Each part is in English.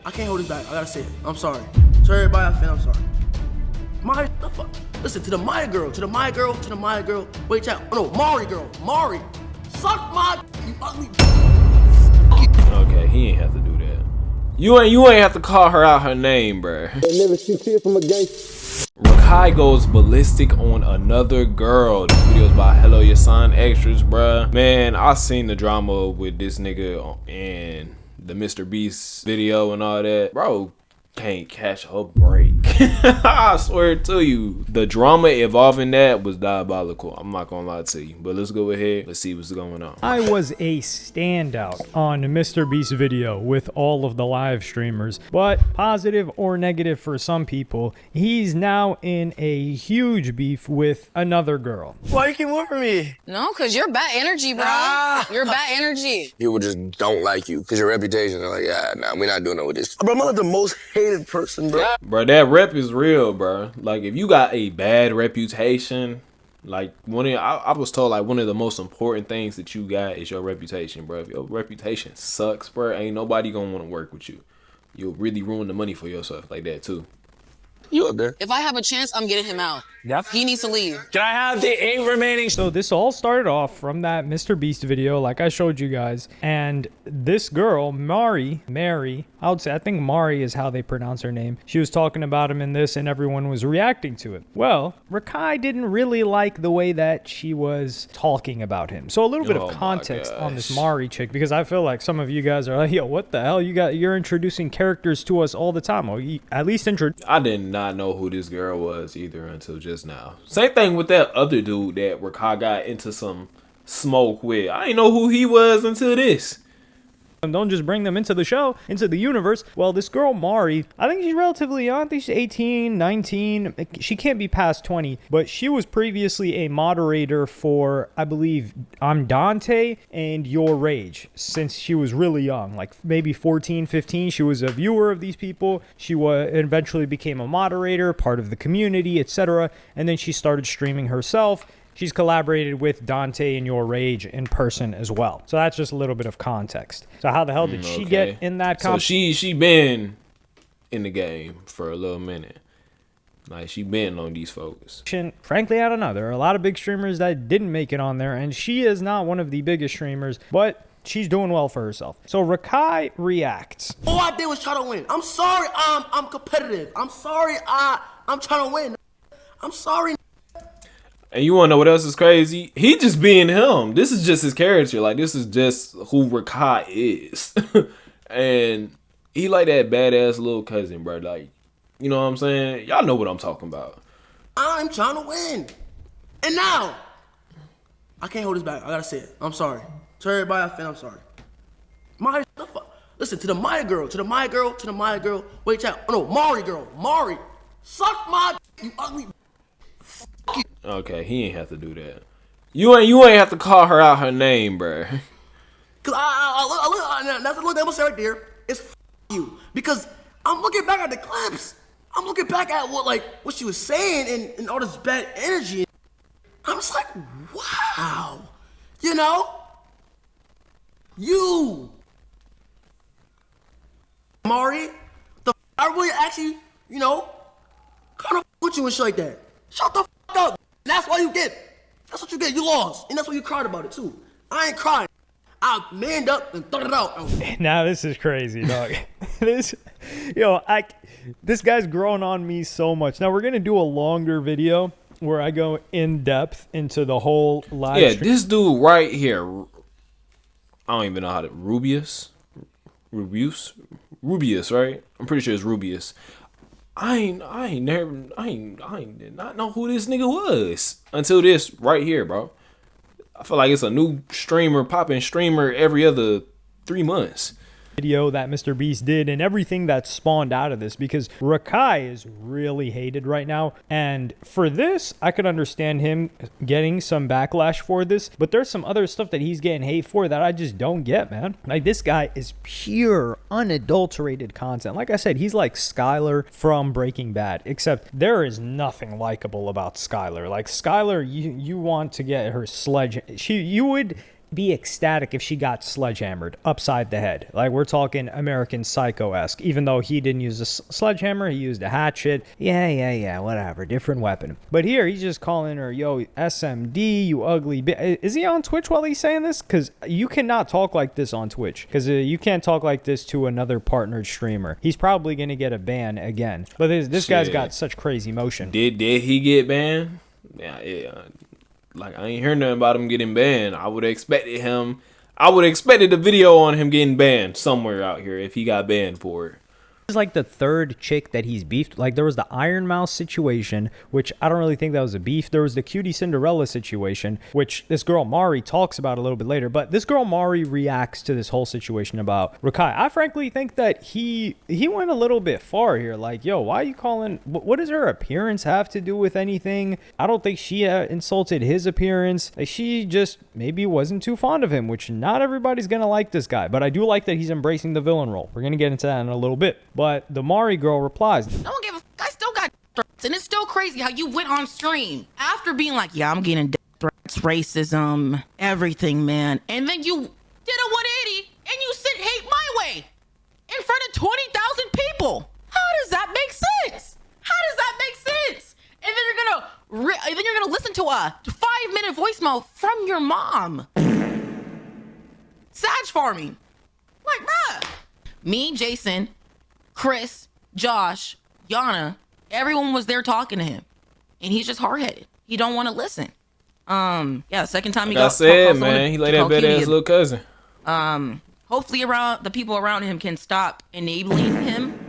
I can't hold this back. I gotta say it. I'm sorry. To everybody I feel, I'm sorry. Maya, the fuck? Listen, to the Maya girl, to the Maya girl, to the Maya girl. Wait, chat. Oh no, Mari girl. Mari. Suck my, you ugly. Okay, he ain't have to do that. You ain't have to call her out her name, bruh. I never see tears from a gang. Rakai goes ballistic on another girl. This video is by Hello Your Son Extras, bruh. Man, I seen the drama with this nigga in the Mr. Beast video and all that. Bro can't catch a break. I swear to you. The drama involving that was diabolical. I'm not gonna lie to you. But let's go ahead. Let's see what's going on. I was a standout on Mr. Beast video with all of the live streamers, but positive or negative for some people, he's now in a huge beef with another girl. Why you keep moving me? No, because you're bad energy, bro. You're bad energy. People just don't like you because your reputation. They're like, yeah, nah, we're not doing it with this. Bro, I'm like the most hated person, bro. Bro, that rep is real, bro. Like, if you got a bad reputation, like, I was told, like, one of the most important things that you got is your reputation, bro. If your reputation sucks, bro, ain't nobody gonna want to work with you. You'll really ruin the money for yourself like that, too. You up there? If I have a chance, I'm getting him out. Yep. He needs to leave. Can I have the 8 remaining? So this all started off from that Mr. Beast video, like I showed you guys. And this girl, Mary, I would say, I think Mari is how they pronounce her name. She was talking about him in this and everyone was reacting to it. Well, Rakai didn't really like the way that she was talking about him. So a little bit of context on this Mari chick, because I feel like some of you guys are like, yo, what the hell? You're introducing characters to us all the time. Well, at least I did not know who this girl was either until just now. Same thing with that other dude that Rakai got into some smoke with. I didn't know who he was until this. Don't just bring them into the show, into the universe. Well, this girl, Mari, I think she's relatively young. I think she's 18, 19. She can't be past 20, but she was previously a moderator for, I believe, I'm Dante and Your Rage since she was really young, like maybe 14, 15. She was a viewer of these people. She eventually became a moderator, part of the community, etc. And then she started streaming herself. She's collaborated with Dante and Your Rage in person as well. So that's just a little bit of context. So how the hell did she get in that So she been in the game for a little minute. Like, she been on these folks. Frankly, I don't know. There are a lot of big streamers that didn't make it on there, and she is not one of the biggest streamers, but she's doing well for herself. So Rakai reacts. All I did was try to win. I'm sorry, I'm competitive. I'm sorry, I'm trying to win. I'm sorry. And you wanna know what else is crazy? He just being him. This is just his character. Like, this is just who Rakai is. And he like that badass little cousin, bro. Like, you know what I'm saying? Y'all know what I'm talking about. I'm trying to win. And now, I can't hold this back. I gotta say it. I'm sorry. To everybody I feel, I'm sorry. Maya, the fuck? Listen, to the Maya girl, to the Maya girl, to the Maya girl. Wait, chat. Oh no, Mari girl. Mari. Suck my, you ugly. Okay, he ain't have to do that. You ain't have to call her out her name, bruh. Cause that's what I'm gonna say right there. It's you. Because I'm looking back at the clips. I'm looking back at what she was saying and all this bad energy. I'm just like, wow. You know? You. Mari, I really actually, you know, kind of with you and shit like that. Shut the up. And that's why you get. That's what you get. You lost. And that's why you cried about it too. I ain't crying. I manned up and thought it out. Now this is crazy, dog. This guy's grown on me so much. Now we're gonna do a longer video where I go in depth into the whole live stream. This dude right here. I don't even know how to Rubius, right? I'm pretty sure it's Rubius. I did not know who this nigga was until this right here, bro. I feel like it's a new streamer, popping streamer every other 3 months. Video that Mr. Beast did and everything that spawned out of this, because Rakai is really hated right now, and for this I could understand him getting some backlash for this, but there's some other stuff that he's getting hate for that I just don't get, man. Like, this guy is pure unadulterated content. Like I said, he's like Skylar from Breaking Bad, except there is nothing likable about Skylar. Like, Skylar, you want to get her sledge, you would be ecstatic if she got sledgehammered upside the head. Like, we're talking American Psycho-esque. Even though he didn't use a sledgehammer, he used a hatchet. Yeah, whatever. Different weapon. But here, he's just calling her, yo, SMD, you ugly bitch. Is he on Twitch while he's saying this? Because you cannot talk like this on Twitch. Because you can't talk like this to another partnered streamer. He's probably going to get a ban again. But this guy's got such crazy motion. Did he get banned? Yeah. Like, I ain't heard nothing about him getting banned. I would have expected the video on him getting banned somewhere out here if he got banned for it. This is like the third chick that he's beefed. Like, there was the Iron Mouse situation, which I don't really think that was a beef. There was the Cutie Cinderella situation, which this girl Mari talks about a little bit later. But this girl Mari reacts to this whole situation about Rakai. I frankly think that he went a little bit far here. Like, yo, why are you calling? What does her appearance have to do with anything? I don't think she insulted his appearance. Like, she just maybe wasn't too fond of him, which not everybody's gonna like this guy. But I do like that he's embracing the villain role. We're gonna get into that in a little bit. But the Mari girl replies, "I don't give a f- I still got threats, and it's still crazy how you went on stream after being like, yeah, I'm getting death threats, racism, everything, man. And then you did a 180 and you sent hate my way in front of 20,000 people. How does that make sense? How does that make sense? And then you're gonna listen to a 5-minute voicemail from your mom. Sag farming. Like, bruh. Me, Jason, Chris, Josh, Yana, everyone was there talking to him, and he's just hard-headed. He don't want to listen. Second time he got said, man, he like that badass little cousin. Hopefully the people around him can stop enabling him.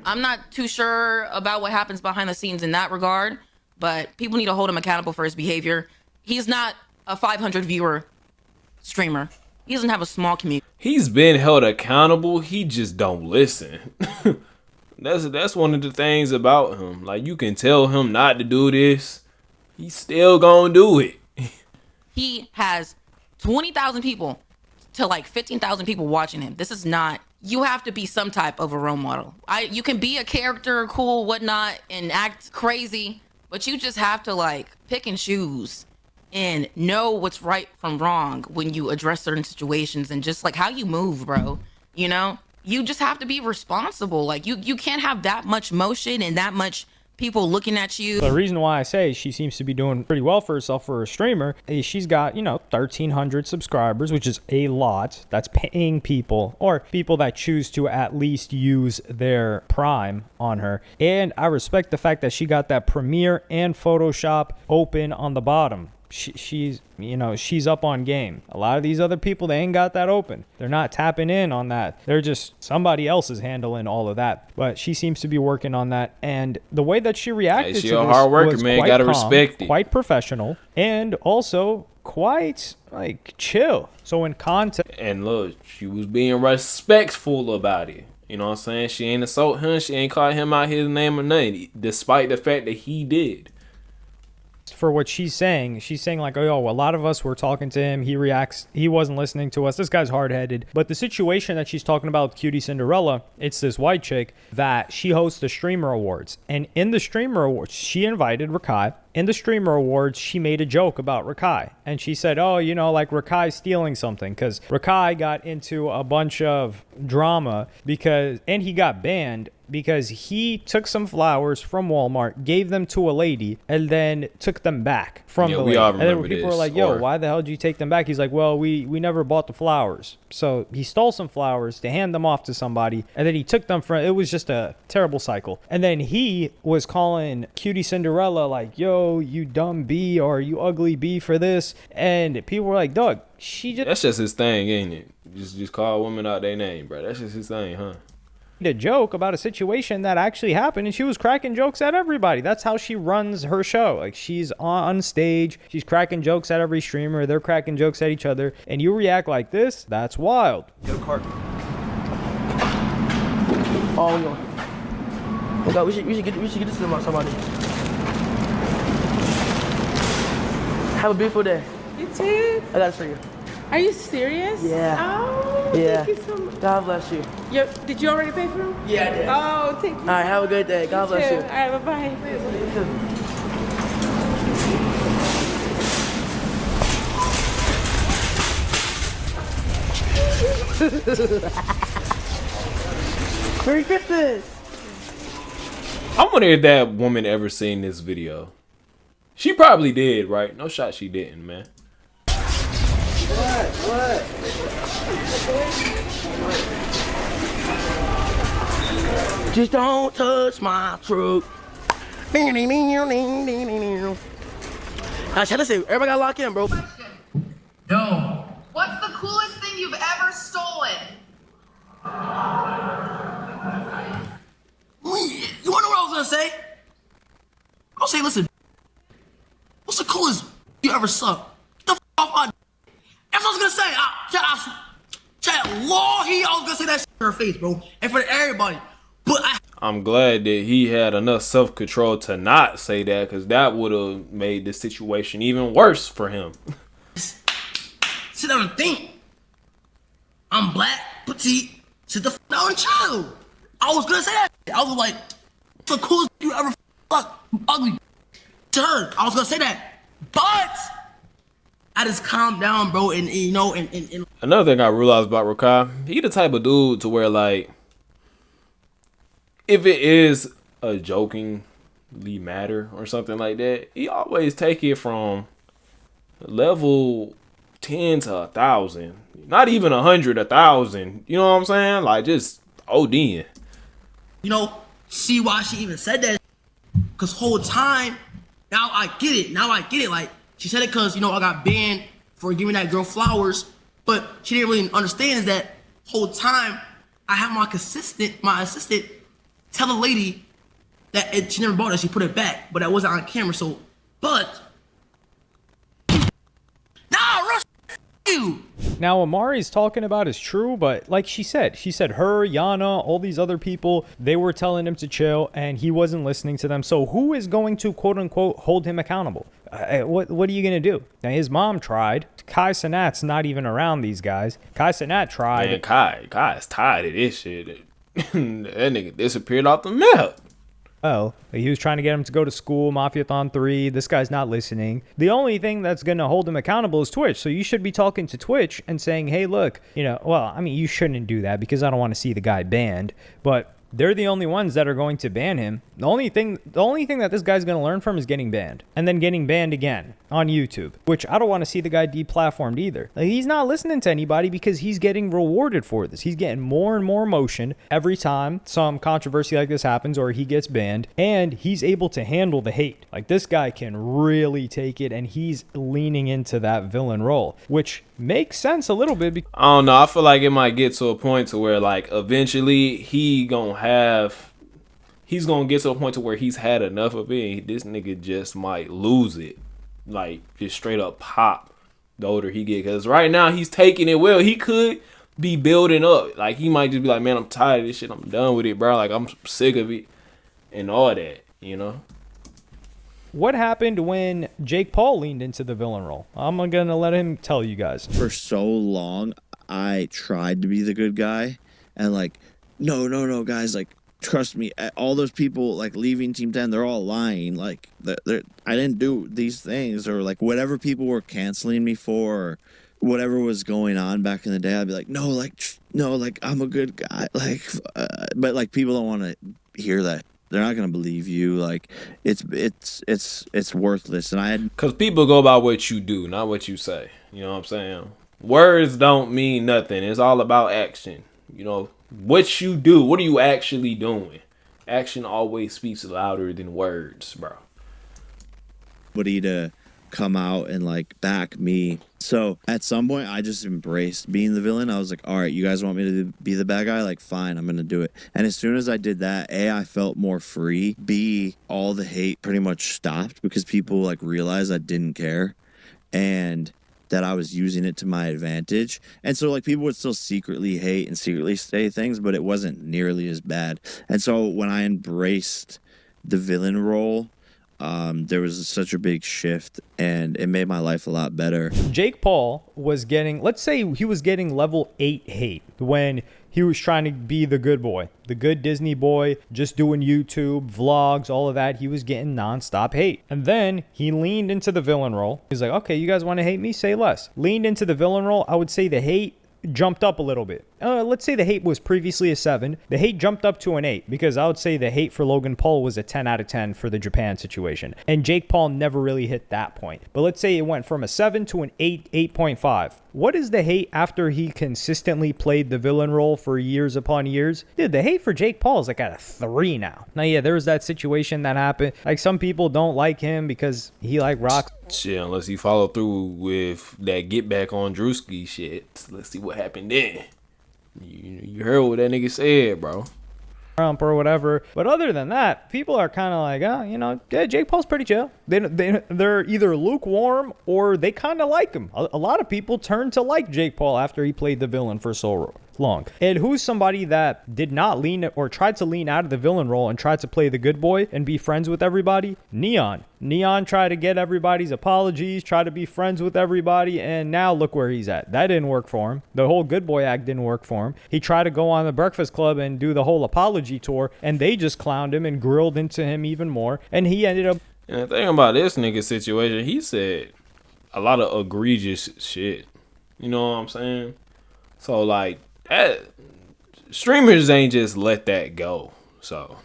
I'm not too sure about what happens behind the scenes in that regard, but people need to hold him accountable for his behavior. He's not a 500 viewer streamer. He doesn't have a small community. He's been held accountable. He just don't listen. That's one of the things about him. Like, you can tell him not to do this. He's still gonna do it. He has 20,000 people to like 15,000 people watching him. This is not, you have to be some type of a role model. You can be a character, cool, whatnot, and act crazy, but you just have to like pick and choose and know what's right from wrong when you address certain situations, and just like how you move, bro. You know, you just have to be responsible. Like, you can't have that much motion and that much people looking at you. The reason why I say she seems to be doing pretty well for herself for a streamer is she's got, 1,300 subscribers, which is a lot. That's paying people, or people that choose to at least use their Prime on her. And I respect the fact that she got that Premiere and Photoshop open on the bottom. She's up on game. A lot of these other people, they ain't got that open. They're not tapping in on that. They're just, somebody else is handling all of that. But she seems to be working on that. And the way that she reacted to this a hard worker, was man. quite Gotta calm, respect it. quite professional, and also quite like chill. So in context, And look, she was being respectful about it. You know what I'm saying? She ain't assault him. She ain't call him out his name or nothing, despite the fact that he did. for what she's saying like, oh, a lot of us were talking to him, he reacts, he wasn't listening to us, this guy's hard-headed. But the situation that she's talking about with Cutie Cinderella, it's this white chick that she hosts the streamer awards, and in the streamer awards she invited Rakai. In the streamer awards, she made a joke about Rakai, and she said, oh, like Rakai stealing something, because Rakai got into a bunch of drama and he got banned because he took some flowers from Walmart, gave them to a lady, and then took them back from the lady. And then people were like, yo, why the hell did you take them back? He's like, well, we never bought the flowers. So he stole some flowers to hand them off to somebody, and then he took them it was just a terrible cycle. And then he was calling Cutie Cinderella like, yo, you dumb bee, or you ugly bee for this. And people were like, Doug, that's just his thing, ain't it? Just call women out their name, bro. That's just his thing, huh? A joke about a situation that actually happened, and she was cracking jokes at everybody. That's how she runs her show. Like, she's on stage, she's cracking jokes at every streamer, they're cracking jokes at each other, and you react like this? That's wild. Get a cart. Oh, yo. Oh God, we should get this to somebody. Have a beautiful day. You too. I gotta show you. Are you serious? Yeah. Oh, Yeah. thank you so much. God bless you. Did you already pay for them? Yeah, I did. Oh, thank you. All right, have a good day. God bless too. you. All right, bye-bye. Merry Christmas. I wonder if that woman ever seen this video. She probably did, right? No shot she didn't, man. What? Just don't touch my truck. Now, shut up, everybody got locked in, bro. No. What's the coolest thing you've ever stolen? You wanna know what I was gonna say? I'll say, listen. What's the coolest you ever sucked? Get the off my. That's what I was gonna say. I was gonna say that shit in her face, bro, and for everybody. But I'm glad that he had enough self-control to not say that, because that would have made the situation even worse for him. Sit down and think. I'm black, petite. Sit the f down and chill. I was gonna say that. I was like, the coolest you ever fuck, ugly to her. I was gonna say that, but I just calmed down, bro, and you know, and Another thing I realized about Rakai, he the type of dude to where, like, if it is a jokingly matter or something like that, he always take it from level 10 to 1,000, not even 100, 1,000. You know what I'm saying? Like, just ODing. you know, see why she even said that. Cause whole time, now I get it. Like, she said it cause, you know, I got banned for giving that girl flowers, but she didn't really understand is that whole time I have my assistant tell the lady that she never bought it, she put it back, but that wasn't on camera, so, but, nah, rush you. Now, Amari's talking about is true, but like she said her, Yana, all these other people, they were telling him to chill, and he wasn't listening to them. So who is going to, quote unquote, hold him accountable? What are you going to do? Now, his mom tried. Kai Cenat's not even around these guys. Kai Cenat tried. Man, Kai is tired of this shit. That nigga disappeared off the map. Well, he was trying to get him to go to school, Mafiathon 3. This guy's not listening. The only thing that's going to hold him accountable is Twitch. So you should be talking to Twitch and saying, hey, look, you know, well, I mean, you shouldn't do that because I don't want to see the guy banned. But they're the only ones that are going to ban him. The only thing that this guy's going to learn from is getting banned. And then getting banned again on YouTube, which I don't want to see the guy deplatformed either. Like, he's not listening to anybody because he's getting rewarded for this. He's getting more and more motion every time some controversy like this happens or he gets banned, and he's able to handle the hate. Like, this guy can really take it, and he's leaning into that villain role, which makes sense a little bit. I don't know. I feel like it might get to a point to where, like, eventually he's gonna get to a point to where he's had enough of it, and this nigga just might lose it. Like, just straight up pop the older he get. Because right now he's taking it well. He could be building up. Like, he might just be like, man, I'm tired of this shit. I'm done with it, bro. Like, I'm sick of it and all that, you know? What happened when Jake Paul leaned into the villain role? I'm going to let him tell you guys. For so long, I tried to be the good guy. And, like, no, guys, like, trust me, all those people, like, leaving Team 10, they're all lying. Like, I didn't do these things. Or, like, whatever people were canceling me for, or whatever was going on back in the day, I'd be like, no, I'm a good guy. Like, but, like, people don't want to hear that. They're not gonna believe you. Like, it's worthless. And I had, because people go by what you do, not what you say. You know what I'm saying? Words don't mean nothing. It's all about action. You know what you do. What are you actually doing? Action always speaks louder than words, bro. somebody to come out and, like, back me. So at some point I just embraced being the villain. I was like, all right, you guys want me to be the bad guy? Like, fine, I'm gonna do it. And as soon as I did that, A, I felt more free. B, all the hate pretty much stopped because people, like, realized I didn't care and that I was using it to my advantage. And so, like, people would still secretly hate and secretly say things, but it wasn't nearly as bad. And so when I embraced the villain role, there was such a big shift, and it made my life a lot better. Jake Paul was getting, let's say he was getting level 8 hate when he was trying to be the good boy, the good Disney boy, just doing YouTube, vlogs, all of that. He was getting nonstop hate. And then he leaned into the villain role. He's like, okay, you guys want to hate me? Say less. Leaned into the villain role. I would say the hate jumped up a little bit. let's say the hate was previously a 7. The hate jumped up to an 8 because I would say the hate for Logan Paul was a 10 out of 10 for the Japan situation. And Jake Paul never really hit that point. But let's say it went from a 7 to an 8, 8.5. What is the hate after he consistently played the villain role for years upon years? Dude, the hate for Jake Paul is like at a 3 now. Now, yeah, there was that situation that happened. Like, some people don't like him because he like rocks. Shit, unless he follow through with that get back on Drewski shit. Let's see what happened then. You heard what that nigga said, bro. Trump or whatever. But other than that, people are kind of like, yeah, Jake Paul's pretty chill. They're either lukewarm or they kind of like him. A lot of people turned to like Jake Paul after he played the villain for so long. And who's somebody that did not lean or tried to lean out of the villain role and tried to play the good boy and be friends with everybody? Neon. Neon tried to get everybody's apologies, try to be friends with everybody, and now look where he's at. That didn't work for him. The whole good boy act didn't work for him. He tried to go on the Breakfast Club and do the whole apology tour, and they just clowned him and grilled into him even more, and he ended up... And the thing about this nigga situation, he said a lot of egregious shit. You know what I'm saying? So, like, streamers ain't just let that go. So...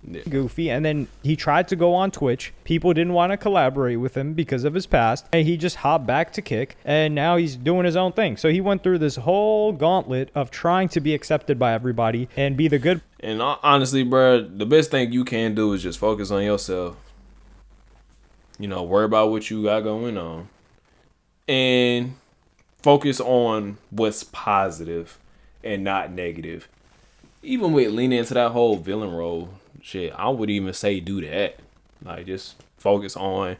yeah. Goofy, and then he tried to go on Twitch. People didn't want to collaborate with him because of his past, and he just hopped back to Kick, and now he's doing his own thing. So he went through this whole gauntlet of trying to be accepted by everybody and be the good. And honestly, bro, the best thing you can do is just focus on yourself. You know, worry about what you got going on, and focus on what's positive and not negative. Even with leaning into that whole villain role shit, I would even say do that. Like, just focus on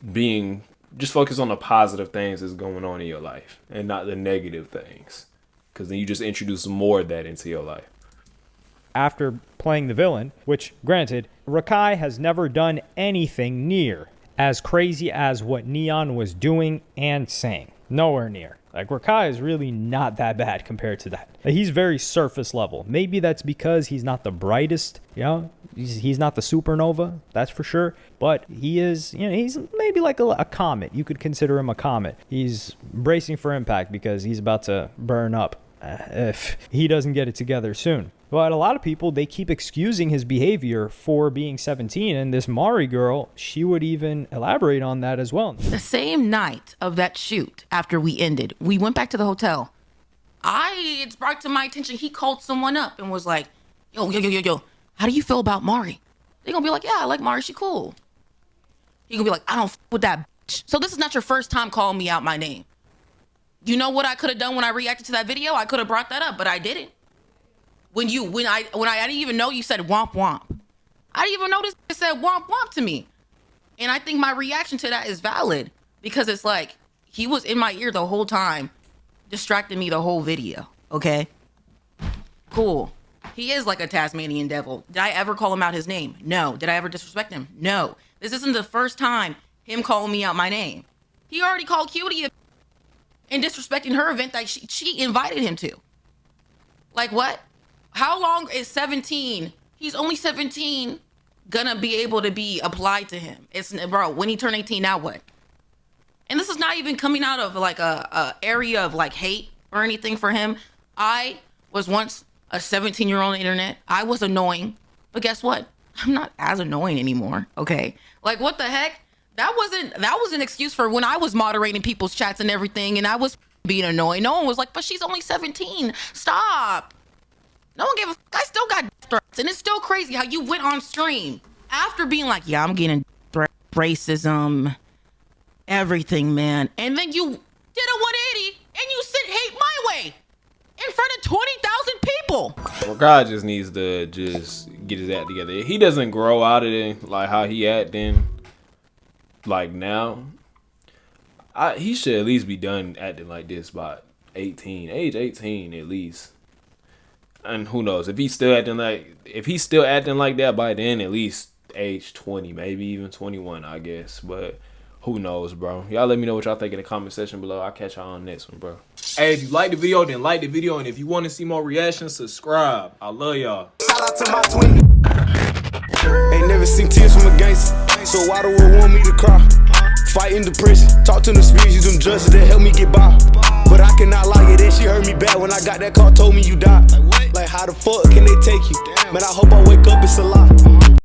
the positive things that's going on in your life and not the negative things, because then you just introduce more of that into your life. After playing the villain, which, granted, Rakai has never done anything near as crazy as what Neon was doing and saying. Nowhere near. Like, Rakai is really not that bad compared to that. He's very surface level. Maybe that's because he's not the brightest, you know? He's not the supernova, that's for sure. But he is, you know, he's maybe like a comet. You could consider him a comet. He's bracing for impact because he's about to burn up if he doesn't get it together soon. But a lot of people, they keep excusing his behavior for being 17. And this Mari girl, she would even elaborate on that as well. The same night of that shoot, after we ended, we went back to the hotel. It's brought to my attention, he called someone up and was like, yo, how do you feel about Mari? They're gonna be like, yeah, I like Mari, she cool. He gonna be like, I don't f with that bitch. So this is not your first time calling me out my name. You know what I could have done when I reacted to that video? I could have brought that up, but I didn't. When I didn't even know you said womp womp. I didn't even know this said womp womp to me. And I think my reaction to that is valid because it's like, he was in my ear the whole time, distracting me the whole video, okay? Cool. He is like a Tasmanian devil. Did I ever call him out his name? No. Did I ever disrespect him? No. This isn't the first time him calling me out my name. He already called Cutie and disrespecting her event that she invited him to. Like, what? How long is 17? He's only 17 gonna be able to be applied to him. Bro, when he turned 18, now what? And this is not even coming out of like a area of like hate or anything for him. I was once a 17-year-old on the internet. I was annoying, but guess what? I'm not as annoying anymore, okay? Like, what the heck? That was an excuse for when I was moderating people's chats and everything and I was being annoying. No one was like, but she's only 17. Stop. No one gave a fuck. I still got threats. And it's still crazy how you went on stream after being like, yeah, I'm getting racism, everything, man. And then you did a 180 and you sent hate my way in front of 20,000 people. Well, God just needs to just get his act together. He doesn't grow out of it like how he acting like now. He should at least be done acting like this by age 18 at least. And who knows, if he's still acting like that by then, at least age 20, maybe even 21, I guess. But who knows, bro? Y'all let me know what y'all think in the comment section below. I'll catch y'all on next one, bro. Hey, if you like the video, then like the video. And if you want to see more reactions, subscribe. I love y'all. Shout out to my twin. Ain't never seen tears from a gangster, so why do I want me to cry? Fighting depression, talk to the spirits, use them justice that help me get by. But I cannot lie, yeah, then she heard me back when I got that call, told me you died. Like how the fuck can they take you? Man, I hope I wake up, it's a lie.